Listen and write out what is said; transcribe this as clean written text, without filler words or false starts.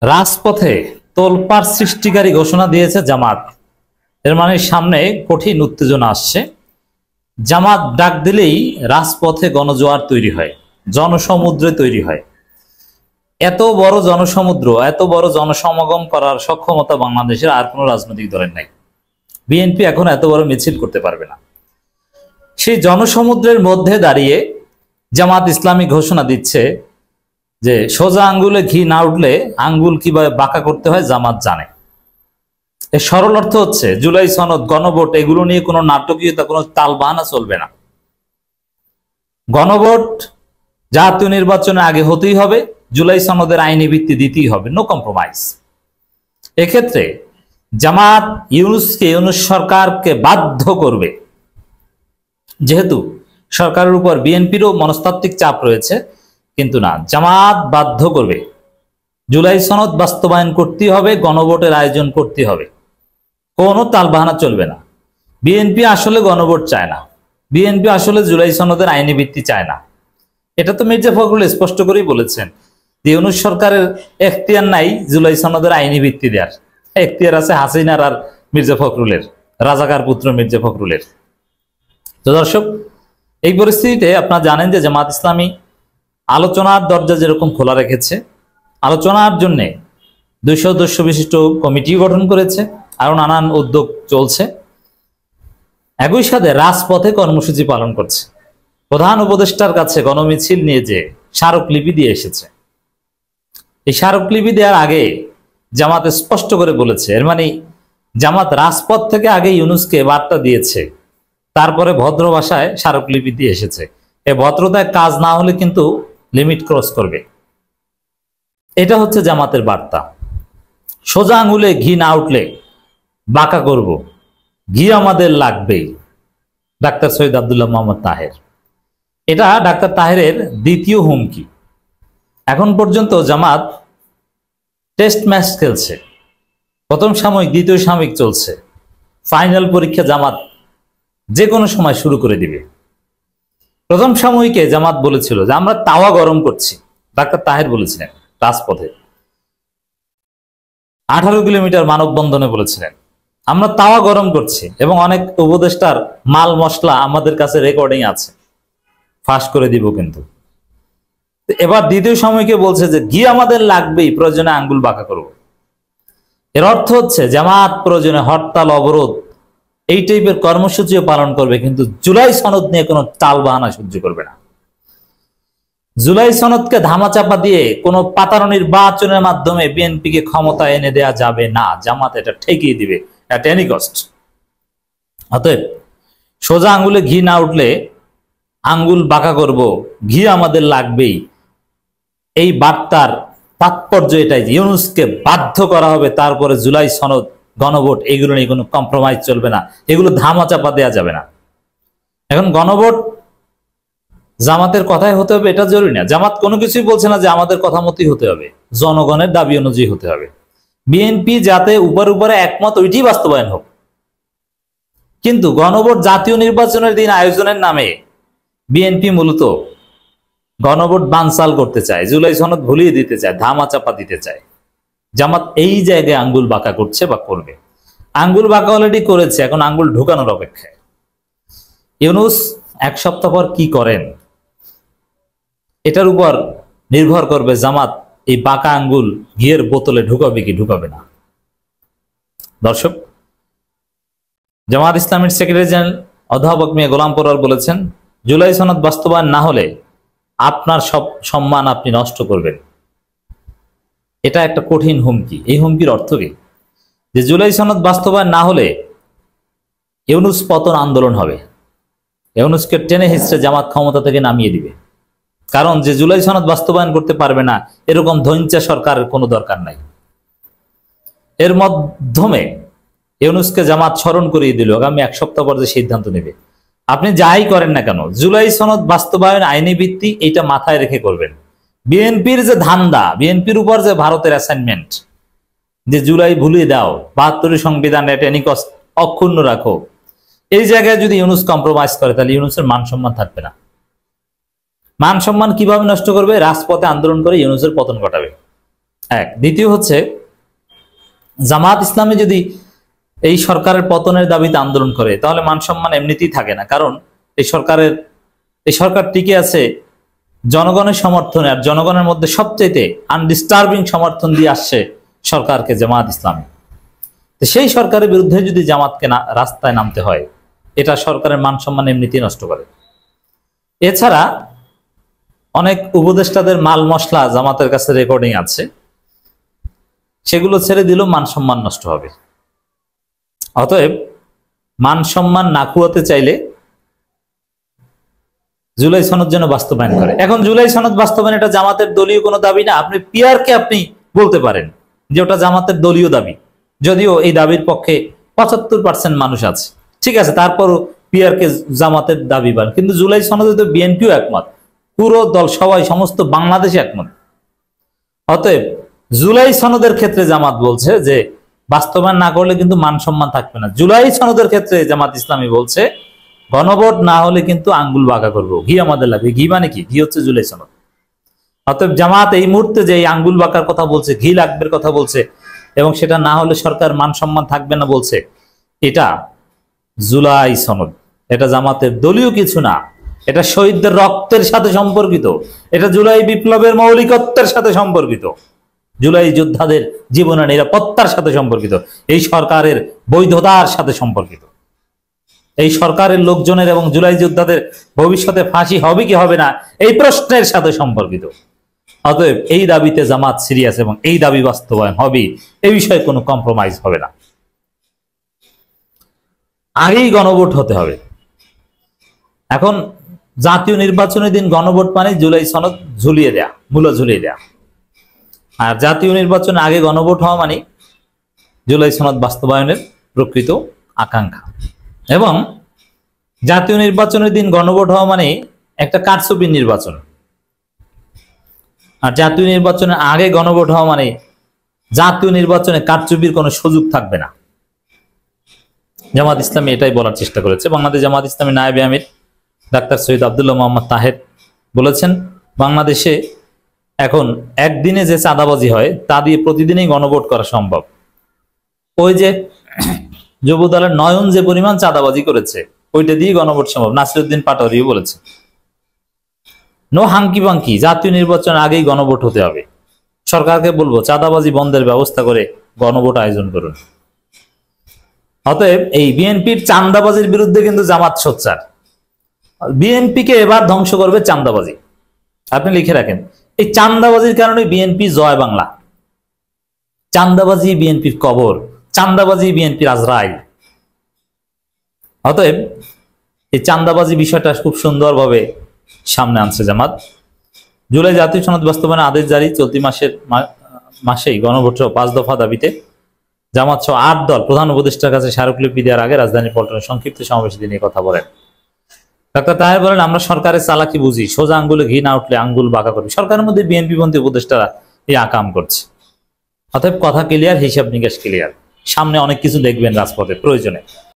রাজপথে তোলপাড় সৃষ্টিকারী ঘোষণা দিয়েছে জামাত। এর মানে সামনে কঠিন উত্তেজনা আসছে। জামাত ডাক দিলেই রাজপথে গণজোয়ার তৈরি হয়, জনসমুদ্রে তৈরি হয়। এত বড় জনসমুদ্র, এত বড় জনসমাগম করার সক্ষমতা বাংলাদেশের আর কোনো রাজনৈতিক দলের নাই। বিএনপি এখন এত বড় মিছিল করতে পারবে না। সেই জনসমুদ্রের মধ্যে দাঁড়িয়ে জামাত ইসলামী ঘোষণা দিচ্ছে যে সোজা আঙ্গুলে ঘি না উঠলে আঙ্গুল কিভাবে বাঁকা করতে হয় জামাত জানে। এর সরল অর্থ হচ্ছে জুলাই সনদ, গণভোট এগুলো নিয়ে কোনো নাটকীয়তা, কোনো তালবাহানা চলবে না। গণভোট জাতীয় নির্বাচনের আগে হতেই হবে, জুলাই সনদের আইনি ভিত্তি দিতেই হবে, নো কম্প্রোমাইজ। এক্ষেত্রে জামাত ইউনূস সরকারকে বাধ্য করবে, যেহেতু সরকারের উপর বিএনপিরও মনস্তাত্ত্বিক চাপ রয়েছে, কিন্তু না, জামাত বাধ্য করবে। জুলাই সনদ বাস্তবায়ন করতে হবে, গণভোটের আয়োজন করতে হবে, কোনো তালবাহানা চলবে না। বিএনপি আসলে গণভোট চায় না, বিএনপি আসলে জুলাই সনদের আইনি ভিত্তি চায় না। এটা তো মির্জা ফখরুল স্পষ্ট করেই বলেছেন যে ইউনূস সরকারের এখতিয়ার নাই জুলাই সনদের আইনি ভিত্তি দেওয়ার, এখতিয়ার আছে হাসিনার আর মির্জা ফখরুলের, রাজাকার পুত্র মির্জা ফখরুলের। তো দর্শক, এই পরিস্থিতিতে আপনারা জানেন যে জামাত ইসলামী আলোচনার দরজা যেরকম খোলা রেখেছে, আলোচনার জন্য 200 সদস্য বিশিষ্ট কমিটি গঠন করেছে, আরো নানান উদ্যোগ চলছে। একই সাথে রাজপথে কর্মসূচি পালন করছে। প্রধান উপদেষ্টার কাছে গণমিছিল নিয়ে যে স্মারকলিপি দিয়ে এসেছে। এই স্মারকলিপি দেওয়ার আগে জামাত স্পষ্ট করে বলেছে, এর মানে জামাত রাজপথ থেকে আগে ইউনূসকে বার্তা দিয়েছে, তারপরে ভদ্র ভাষায় স্মারকলিপি দিয়ে এসেছে। এই ভদ্রতায় কাজ না হলে কিন্তু লিমিট ক্রস করবে। এটা হচ্ছে জামাতের বার্তা। সোজা আঙুলে ঘি না উঠলে বাঁকা করব, ঘি আমাদের লাগবেই। ডাক্তার সৈয়দ আব্দুল্লাহ মোহাম্মদ তাহের। এটা ডাক্তার তাহেরের দ্বিতীয় হুমকি। এখন পর্যন্ত জামাত টেস্ট ম্যাচ খেলছে, প্রথম সাময়িক, দ্বিতীয় সাময়িক চলছে, ফাইনাল পরীক্ষা জামাত যে কোনো সময় শুরু করে দিবে। প্রথম সাময়িকে জামাত বলেছিল যে আমরা তাওয়া গরম করছি, ডাক্তার তাহের বলেছিলেন রাজপথে। 18 কিলোমিটার মানববন্ধনে বলেছিলেন আমরা তাওয়া গরম করছি, এবং অনেক উপদেষ্টার মাল মশলা আমাদের কাছে রেকর্ডিং আছে, ফাঁস করে দিব। কিন্তু এবার দ্বিতীয় সময়কে বলছে যে ঘি আমাদের লাগবেই, প্রয়োজনে আঙ্গুল বাঁকা করব। এর অর্থ হচ্ছে জামাত প্রয়োজনে হরতাল, অবরোধ, এই টাইপের কর্মসূচিও পালন করবে, কিন্তু জুলাই সনদ নিয়ে কোনো টালবাহানা সহ্য করবে না। জুলাই সনদকে ধামাচাপা দিয়ে কোনো পাতানো নির্বাচনের মাধ্যমে বিএনপিকে ক্ষমতা এনে দেয়া যাবে না। জামাত এটা ঠেকিয়ে দিবে এট এনি কস্ট। অতএব সোজা আঙ্গুলে ঘি না উঠলে আঙ্গুল বাঁকা করব, ঘি আমাদের লাগবেই, এই বার্তার তাৎপর্য এটাই যে ইউনূসকে বাধ্য করা হবে, তারপরে জুলাই সনদ, গণভোট এগুলো নিয়ে কোনো কম্প্রোমাইজ চলবে না, এগুলো ধামাচাপা দেওয়া যাবে না। এখন গণভোট জামাতের কথাই হতে হবে এটা জরুরি না। জামাত কোনো কিছুই বলছে না যে আমাদের কথা মতোই হতে হবে, জনগণের দাবি অনুযায়ী হতে হবে। বিএনপি যাতে উপরে একমত, ওইটি বাস্তবায়ন হোক। কিন্তু গণভোট জাতীয় নির্বাচনের দিন আয়োজনের নামে বিএনপি মূলত গণভোট বানচাল করতে চায়, জুলাই সনদ ভুলিয়ে দিতে চায়, ধামাচাপা দিতে চায়। জামাত এই জায়গায় আঙ্গুল বাঁকা করছে বা করবে। আঙ্গুল বাঁকা অলরেডি করেছে, এখন আঙ্গুল ঢুকানোর অপেক্ষায়। ইউনূস এক সপ্তাহ পর কি করেন, এটার উপর নির্ভর করবে জামাত এই বাঁকা আঙ্গুল ঘিয়ের বোতলে ঢুকাবে কি ঢুকাবে না। দর্শক, জামাত ইসলামের সেক্রেটারি জেনারেল অধ্যাপক মিয়া গোলাম পরোয়ার বলেছেন, জুলাই সনদ বাস্তবায়ন না হলে আপনার সব সম্মান আপনি নষ্ট করবেন। এটা একটা কঠিন হুমকি। এই হুমকির অর্থ কি? যে জুলাই সনদ বাস্তবায়ন না হলে ইউনূস পতন আন্দোলন হবে, ইউনূসকে টেনে হিচড়ে জামাত ক্ষমতা থেকে নামিয়ে দিবে। কারণ যে জুলাই সনদ বাস্তবায়ন করতে পারবে না, এরকম ধৈঞ্চা সরকারের কোনো দরকার নাই। এর মাধ্যমে ইউনূসকে জামাত স্মরণ করিয়ে দিল আগামী এক সপ্তাহ পর যে সিদ্ধান্ত নেবে। আপনি যাই করেন না কেন, জুলাই সনদ বাস্তবায়ন আইনি ভিত্তি, এইটা মাথায় রেখে করবেন। বিএনপির যে ধান্দা, বিএনপির উপর যে ভারতের অ্যাসাইনমেন্ট, যে জুলাই ভুলিয়ে দাও, 72 সংবিধান এট এনি কস্ট অক্ষুণ্ণ রাখো, এই জায়গায় যদি ইউনূস কম্প্রোমাইজ করে, তাহলে ইউনূসের মান সম্মান থাকবে না। মান সম্মান কিভাবে নষ্ট করবে? রাজপথে আন্দোলন করে ইউনূসের পতন ঘটাবে। এক। দ্বিতীয় হচ্ছে, জামাত ইসলামী যদি এই সরকারের পতনের দাবিতে আন্দোলন করে তাহলে মান সম্মান এমনিতেই থাকে না। কারণ এই সরকার টিকে আছে জনগণের সমর্থনে, আর জনগণের মধ্যে সবচেয়ে আনডিস্টার্বিং সমর্থন দিয়ে আসছে সরকারকে জামাত ইসলামী। তো সেই সরকারের বিরুদ্ধে যদি জামাতকে রাস্তায় নামতে হয়, এটা সরকারের মান সম্মান এমনিতেই নষ্ট করে। এছাড়া অনেক উপদেষ্টাদের মাল মশলা জামাতের কাছে রেকর্ডিং আছে, সেগুলো ছেড়ে দিলেও মান সম্মান নষ্ট হবে। অতএব মান সম্মান না কুয়াতে চাইলে জুলাই সনদ যেন বাস্তবায়ন করে। এখন জুলাই সনদ বাস্তবায়ন এটা জামাতের দলীয় কোনো দাবি না। আপনি পিআরকে আপনি বলতে পারেন যে ওটা জামাতের দলীয় দাবি, যদিও এই দাবির পক্ষে 75% মানুষ আছে, ঠিক আছে, তারপরও পিআরকে জামাতের দাবি পান। কিন্তু জুলাই সনদে তো বিএনপিও একমত, পুরো দল সবাই সমস্ত বাংলাদেশে একমত। অতএব জুলাই সনদের ক্ষেত্রে জামাত বলছে যে বাস্তবায়ন না করলে কিন্তু মান সম্মান থাকবে না। জুলাই সনদের ক্ষেত্রে জামাত ইসলামী বলছে গণভোট না হলে কিন্তু আঙ্গুল বাঁকা করবো, ঘি আমাদের লাগবে। ঘি মানে কি? ঘি হচ্ছে জুলাই সনদ। অতএব জামাত এই মুহূর্তে যে আঙ্গুল বাঁকার কথা বলছে, ঘি লাগবে কথা বলছে, এবং সেটা না হলে সরকার মান সম্মান থাকবে না বলছে, এটা জুলাই সনদ। এটা জামাতের দলীয় কিছু না, এটা শহীদদের রক্তের সাথে সম্পর্কিত, এটা জুলাই বিপ্লবের মৌলিকত্বের সাথে সম্পর্কিত, জুলাই যোদ্ধাদের জীবনের নিরাপত্তার সাথে সম্পর্কিত, এই সরকারের বৈধতার সাথে সম্পর্কিত, এই সরকারের লোকজনের এবং জুলাই যোদ্ধাদের ভবিষ্যতে ফাঁসি হবে কি হবে না এই প্রশ্নের সাথে সম্পর্কিত। অতএব এই দাবিতে জামাত সিরিয়াস এবং এই দাবি বাস্তবায়ন হবে, এই বিষয়ে কোনো কম্প্রোমাইজ হবে না। আগেই গণভোট হতে হবে। এখন জাতীয় নির্বাচনের দিন গণভোট মানে জুলাই সনদ ঝুলিয়ে দেয়া, মূল্য ঝুলিয়ে দেয়া। আর জাতীয় নির্বাচনে আগে গণভোট হওয়া মানে জুলাই সনদ বাস্তবায়নের প্রকৃত আকাঙ্ক্ষা। এবং জাতীয় নির্বাচনের দিন গণভোট হওয়া মানে একটা কারচুপির নির্বাচন। আর জাতীয় নির্বাচনের আগে গণভোট হওয়া মানে জাতীয় নির্বাচনে কারচুপির কোনো সুযোগ থাকবে না। জামাত ইসলামী এটাই বলার চেষ্টা করেছে। বাংলাদেশ জামাত ইসলামী নায়েবে আমির ডাক্তার সৈয়দ আব্দুল্লাহ মোহাম্মদ তাহের বলেছেন, বাংলাদেশে এখন একদিনে যে চাঁদাবাজি হয় তা দিয়ে প্রতিদিনই গণভোট করা সম্ভব। ওই যে যুব দলের নয়ন যে পরিমাণ চাঁদাবাজি করেছে ওইটা দিয়ে গণভোট সম্ভব। নাসিরউদ্দিন পাটোয়ারিও বলেছে, নো হাঙ্কি পাঙ্কি, জাতীয় নির্বাচনের আগেই গণভোট হতে হবে। সরকারকে বলবো চাঁদাবাজি বন্ধের ব্যবস্থা করে গণভোট আয়োজন করুন। অতএব এই বিএনপির চাঁদাবাজির বিরুদ্ধে কিন্তু জামাত সোচ্চার। বিএনপিকে এবার ধ্বংস করবে চাঁদাবাজি। আপনি লিখে রাখেন, এই চাঁদাবাজির কারণে বিএনপি জয় বাংলা। চাঁদাবাজি বিএনপির কবর, চাঁদাবাজি বিএনপির আজরাইল। অতএব এই চাঁদাবাজি বিষয়টা খুব সুন্দরভাবে সামনে আনছে জামাত। জুলাই জাতীয় সনদ বাস্তবায়নে আদেশ জারি, চলতি মাসেই গণভোট 5 দফা দাবিতে জামাত সহ 8 দল প্রধান উপদেষ্টার কাছে স্মারকলিপি দেওয়ার আগে রাজধানী পল্টনে সংক্ষিপ্ত সমাবেশে তিনি কথা বলেন। ডাক্তার তাহের বলেন, আমরা সরকারের চালাকি বুঝি, সোজা আঙ্গুলে ঘি না উঠলে আঙ্গুল বাঁকা করবি। সরকারের মধ্যে বিএনপি পন্থী উপদেষ্টারা এই আকাম করছে। অতএব কথা ক্লিয়ার, হিসাব নিকাশ ক্লিয়ার। সামনে অনেক কিছু দেখবেন রাজপথে প্রয়োজনে।